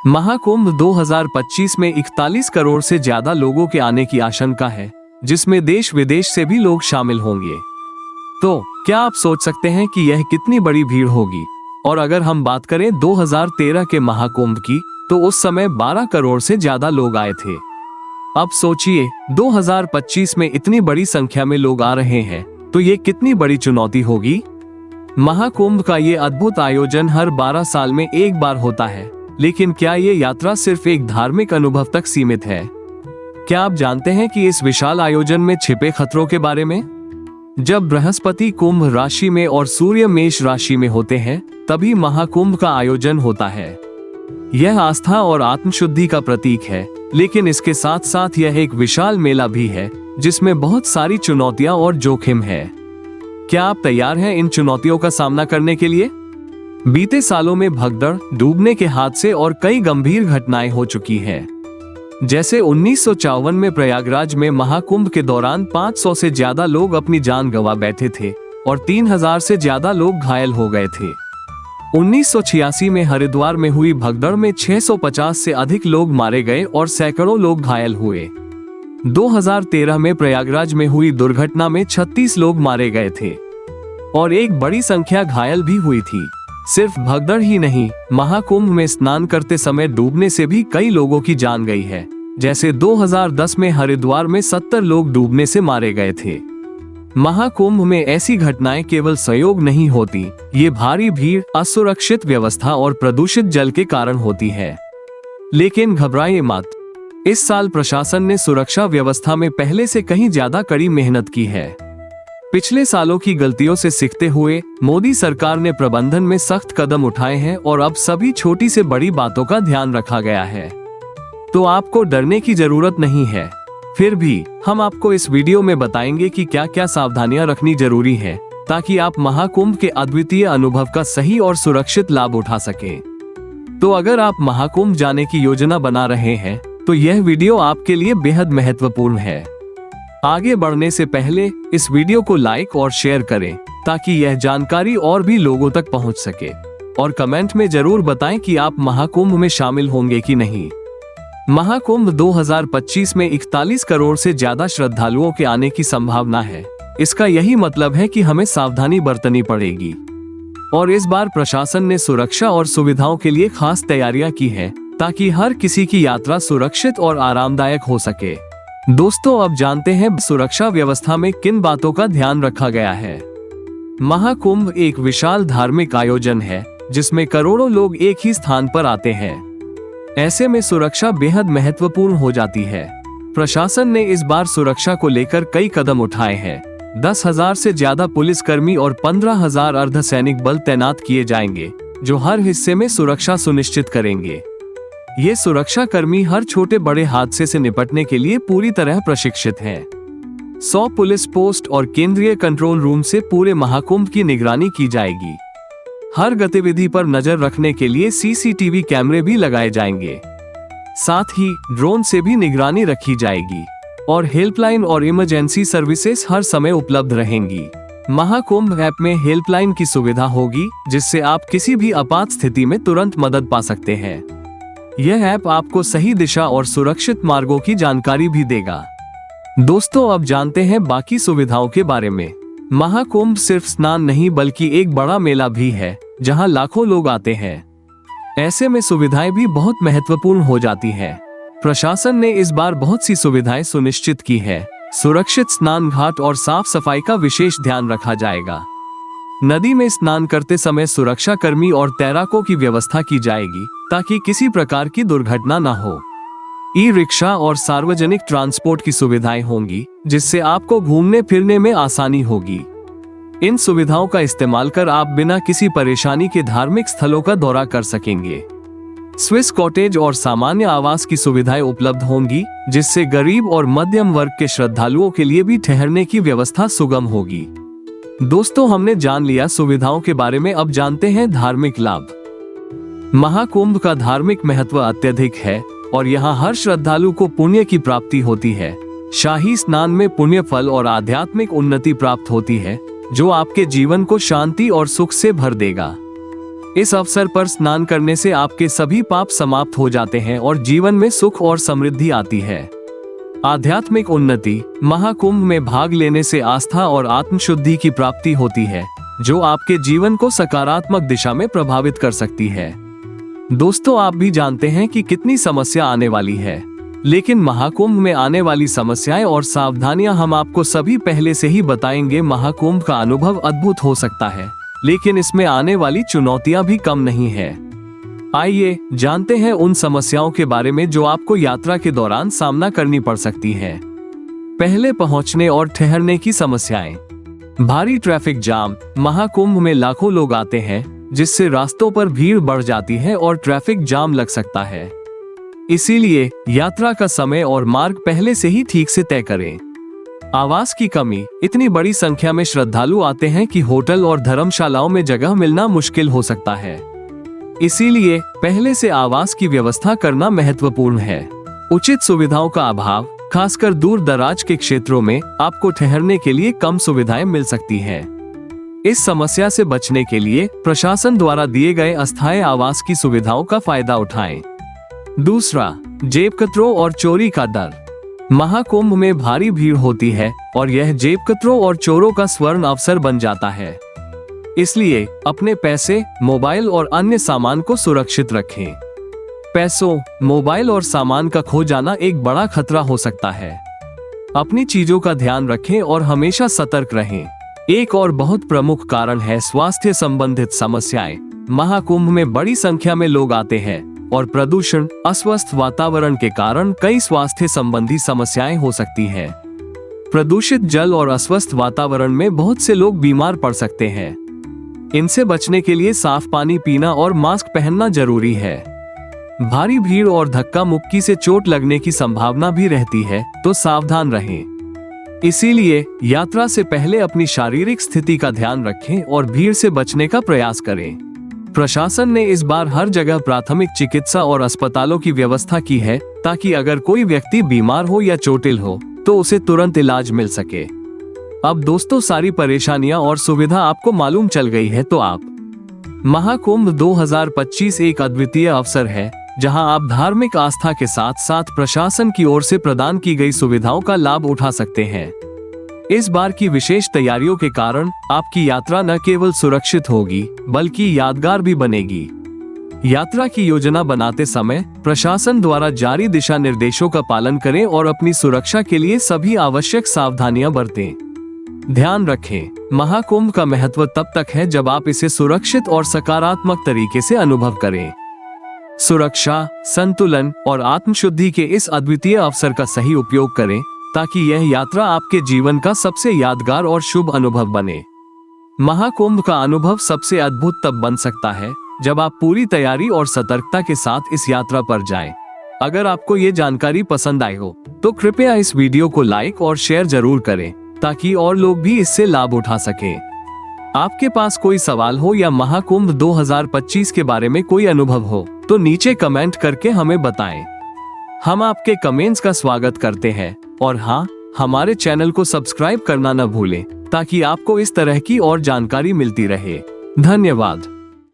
महाकुंभ 2025 में 41 करोड़ से ज्यादा लोगों के आने की आशंका है, जिसमें देश विदेश से भी लोग शामिल होंगे। तो क्या आप सोच सकते हैं कि यह कितनी बड़ी भीड़ होगी? और अगर हम बात करें 2013 के महाकुंभ की, तो उस समय 12 करोड़ से ज्यादा लोग आए थे। अब सोचिए 2025 में इतनी बड़ी संख्या में लोग आ रहे हैं, तो ये कितनी बड़ी चुनौती होगी। महाकुंभ का ये अद्भुत आयोजन हर 12 साल में एक बार होता है, लेकिन क्या ये यात्रा सिर्फ एक धार्मिक अनुभव तक सीमित है? क्या आप जानते हैं कि इस विशाल आयोजन में छिपे खतरों के बारे में? जब बृहस्पति कुंभ राशि में और सूर्य मेष राशि में होते हैं, तभी महाकुंभ का आयोजन होता है। यह आस्था और आत्मशुद्धि का प्रतीक है, लेकिन इसके साथ साथ यह एक विशाल मेला भी है, जिसमें बहुत सारी चुनौतियां और जोखिम है। क्या आप तैयार हैं इन चुनौतियों का सामना करने के लिए? बीते सालों में भगदड़, डूबने के हादसे और कई गंभीर घटनाएं हो चुकी हैं। जैसे 1954 में प्रयागराज में महाकुंभ के दौरान 500 से ज्यादा लोग अपनी जान गंवा बैठे थे और 3000 से ज्यादा लोग घायल हो गए थे। 1986 में हरिद्वार में हुई भगदड़ में 650 से अधिक लोग मारे गए और सैकड़ों लोग घायल हुए। 2013 में प्रयागराज में हुई दुर्घटना में 36 लोग मारे गए थे और एक बड़ी संख्या घायल भी हुई थी। सिर्फ भगदड़ ही नहीं, महाकुंभ में स्नान करते समय डूबने से भी कई लोगों की जान गई है। जैसे 2010 में हरिद्वार में 70 लोग डूबने से मारे गए थे। महाकुंभ में ऐसी घटनाएं केवल संयोग नहीं होती, ये भारी भीड़, असुरक्षित व्यवस्था और प्रदूषित जल के कारण होती है। लेकिन घबराइए मत, इस साल प्रशासन ने सुरक्षा व्यवस्था में पहले से कहीं ज्यादा कड़ी मेहनत की है। पिछले सालों की गलतियों से सीखते हुए मोदी सरकार ने प्रबंधन में सख्त कदम उठाए हैं और अब सभी छोटी से बड़ी बातों का ध्यान रखा गया है। तो आपको डरने की जरूरत नहीं है। फिर भी हम आपको इस वीडियो में बताएंगे कि क्या क्या सावधानियां रखनी जरूरी है, ताकि आप महाकुंभ के अद्वितीय अनुभव का सही और सुरक्षित लाभ उठा सकें। तो अगर आप महाकुंभ जाने की योजना बना रहे हैं, तो यह वीडियो आपके लिए बेहद महत्वपूर्ण है। आगे बढ़ने से पहले इस वीडियो को लाइक और शेयर करें, ताकि यह जानकारी और भी लोगों तक पहुंच सके। और कमेंट में जरूर बताएं कि आप महाकुंभ में शामिल होंगे कि नहीं। महाकुंभ 2025 में 41 करोड़ से ज्यादा श्रद्धालुओं के आने की संभावना है। इसका यही मतलब है कि हमें सावधानी बरतनी पड़ेगी। और इस बार प्रशासन ने सुरक्षा और सुविधाओं के लिए खास तैयारियां की है, ताकि हर किसी की यात्रा सुरक्षित और आरामदायक हो सके। दोस्तों, अब जानते हैं सुरक्षा व्यवस्था में किन बातों का ध्यान रखा गया है। महाकुंभ एक विशाल धार्मिक आयोजन है, जिसमें करोड़ों लोग एक ही स्थान पर आते हैं। ऐसे में सुरक्षा बेहद महत्वपूर्ण हो जाती है। प्रशासन ने इस बार सुरक्षा को लेकर कई कदम उठाए हैं। 10,000 से ज्यादा पुलिसकर्मी और 15,000 अर्धसैनिक बल तैनात किए जाएंगे, जो हर हिस्से में सुरक्षा सुनिश्चित करेंगे। ये सुरक्षा कर्मी हर छोटे बड़े हादसे से निपटने के लिए पूरी तरह प्रशिक्षित हैं। 100 पुलिस पोस्ट और केंद्रीय कंट्रोल रूम से पूरे महाकुंभ की निगरानी की जाएगी। हर गतिविधि पर नजर रखने के लिए सीसीटीवी कैमरे भी लगाए जाएंगे। साथ ही ड्रोन से भी निगरानी रखी जाएगी और हेल्पलाइन और इमरजेंसी सर्विसेज हर समय उपलब्ध रहेंगी। महाकुंभ ऐप में हेल्पलाइन की सुविधा होगी, जिससे आप किसी भी आपात स्थिति में तुरंत मदद पा सकते हैं। यह ऐप आपको सही दिशा और सुरक्षित मार्गों की जानकारी भी देगा। दोस्तों, अब जानते हैं बाकी सुविधाओं के बारे में। महाकुंभ सिर्फ स्नान नहीं, बल्कि एक बड़ा मेला भी है, जहां लाखों लोग आते हैं। ऐसे में सुविधाएं भी बहुत महत्वपूर्ण हो जाती हैं। प्रशासन ने इस बार बहुत सी सुविधाएं सुनिश्चित की है। सुरक्षित स्नान घाट और साफ सफाई का विशेष ध्यान रखा जाएगा। नदी में स्नान करते समय सुरक्षा कर्मी और तैराकों की व्यवस्था की जाएगी, ताकि किसी प्रकार की दुर्घटना न हो। ई रिक्शा और सार्वजनिक ट्रांसपोर्ट की सुविधाएं होंगी, जिससे आपको घूमने फिरने में आसानी होगी। इन सुविधाओं का इस्तेमाल कर आप बिना किसी परेशानी के धार्मिक स्थलों का दौरा कर सकेंगे। स्विस कॉटेज और सामान्य आवास की सुविधाएं उपलब्ध होंगी, जिससे गरीब और मध्यम वर्ग के श्रद्धालुओं के लिए भी ठहरने की व्यवस्था सुगम होगी। दोस्तों, हमने जान लिया सुविधाओं के बारे में। अब जानते हैं धार्मिक लाभ। महाकुंभ का धार्मिक महत्व अत्यधिक है और यहाँ हर श्रद्धालु को पुण्य की प्राप्ति होती है। शाही स्नान में पुण्य फल और आध्यात्मिक उन्नति प्राप्त होती है, जो आपके जीवन को शांति और सुख से भर देगा। इस अवसर पर स्नान करने से आपके सभी पाप समाप्त हो जाते हैं और जीवन में सुख और समृद्धि आती है। आध्यात्मिक उन्नति। महाकुंभ में भाग लेने से आस्था और आत्मशुद्धि की प्राप्ति होती है, जो आपके जीवन को सकारात्मक दिशा में प्रभावित कर सकती है। दोस्तों, आप भी जानते हैं कि कितनी समस्या आने वाली है, लेकिन महाकुंभ में आने वाली समस्याएं और सावधानियां हम आपको सभी पहले से ही बताएंगे। महाकुंभ का अनुभव अद्भुत हो सकता है, लेकिन इसमें आने वाली चुनौतियां भी कम नहीं है। आइए जानते हैं उन समस्याओं के बारे में जो आपको यात्रा के दौरान सामना करनी पड़ सकती है। पहले, पहुंचने और ठहरने की समस्याएं। भारी ट्रैफिक जाम। महाकुंभ में लाखों लोग आते हैं, जिससे रास्तों पर भीड़ बढ़ जाती है और ट्रैफिक जाम लग सकता है। इसीलिए यात्रा का समय और मार्ग पहले से ही ठीक से तय करें। आवास की कमी। इतनी बड़ी संख्या में श्रद्धालु आते हैं कि होटल और धर्मशालाओं में जगह मिलना मुश्किल हो सकता है। इसीलिए पहले से आवास की व्यवस्था करना महत्वपूर्ण है। उचित सुविधाओं का अभाव। खासकर दूर दराज के क्षेत्रों में आपको ठहरने के लिए कम सुविधाएं मिल सकती हैं। इस समस्या से बचने के लिए प्रशासन द्वारा दिए गए अस्थायी आवास की सुविधाओं का फायदा उठाएं। दूसरा, जेबकतरों और चोरी का डर। महाकुंभ में भारी भीड़ होती है और यह जेबकतरों और चोरों का स्वर्ण अवसर बन जाता है। इसलिए अपने पैसे, मोबाइल और अन्य सामान को सुरक्षित रखें। पैसों, मोबाइल और सामान का खो जाना एक बड़ा खतरा हो सकता है। अपनी चीजों का ध्यान रखें और हमेशा सतर्क रहें। एक और बहुत प्रमुख कारण है स्वास्थ्य संबंधित समस्याएं। महाकुंभ में बड़ी संख्या में लोग आते हैं और प्रदूषण, अस्वस्थ वातावरण के कारण कई स्वास्थ्य संबंधी समस्याएं हो सकती हैं। प्रदूषित जल और अस्वस्थ वातावरण में बहुत से लोग बीमार पड़ सकते हैं। इनसे बचने के लिए साफ पानी पीना और मास्क पहनना जरूरी है। भारी भीड़ और धक्का मुक्की से चोट लगने की संभावना भी रहती है, तो सावधान रहें। इसीलिए यात्रा से पहले अपनी शारीरिक स्थिति का ध्यान रखें और भीड़ से बचने का प्रयास करें। प्रशासन ने इस बार हर जगह प्राथमिक चिकित्सा और अस्पतालों की व्यवस्था की है, ताकि अगर कोई व्यक्ति बीमार हो या चोटिल हो तो उसे तुरंत इलाज मिल सके। अब दोस्तों, सारी परेशानियां और सुविधा आपको मालूम चल गई है, तो आप महाकुंभ 2025 एक अद्वितीय अवसर है, जहां आप धार्मिक आस्था के साथ साथ प्रशासन की ओर से प्रदान की गई सुविधाओं का लाभ उठा सकते हैं। इस बार की विशेष तैयारियों के कारण आपकी यात्रा न केवल सुरक्षित होगी, बल्कि यादगार भी बनेगी। यात्रा की योजना बनाते समय प्रशासन द्वारा जारी दिशा निर्देशों का पालन करें और अपनी सुरक्षा के लिए सभी आवश्यक सावधानियां बरतें। ध्यान रखें, महाकुंभ का महत्व तब तक है जब आप इसे सुरक्षित और सकारात्मक तरीके से अनुभव करें। सुरक्षा, संतुलन और आत्मशुद्धि के इस अद्वितीय अवसर का सही उपयोग करें, ताकि यह यात्रा आपके जीवन का सबसे यादगार और शुभ अनुभव बने। महाकुंभ का अनुभव सबसे अद्भुत तब बन सकता है जब आप पूरी तैयारी और सतर्कता के साथ इस यात्रा पर जाएं। अगर आपको ये जानकारी पसंद आई हो तो कृपया इस वीडियो को लाइक और शेयर जरूर करें, ताकि और लोग भी इससे लाभ उठा सकें। आपके पास कोई सवाल हो या महाकुंभ 2025 के बारे में कोई अनुभव हो तो नीचे कमेंट करके हमें बताएं। हम आपके कमेंट्स का स्वागत करते हैं। और हाँ, हमारे चैनल को सब्सक्राइब करना न भूलें, ताकि आपको इस तरह की और जानकारी मिलती रहे। धन्यवाद।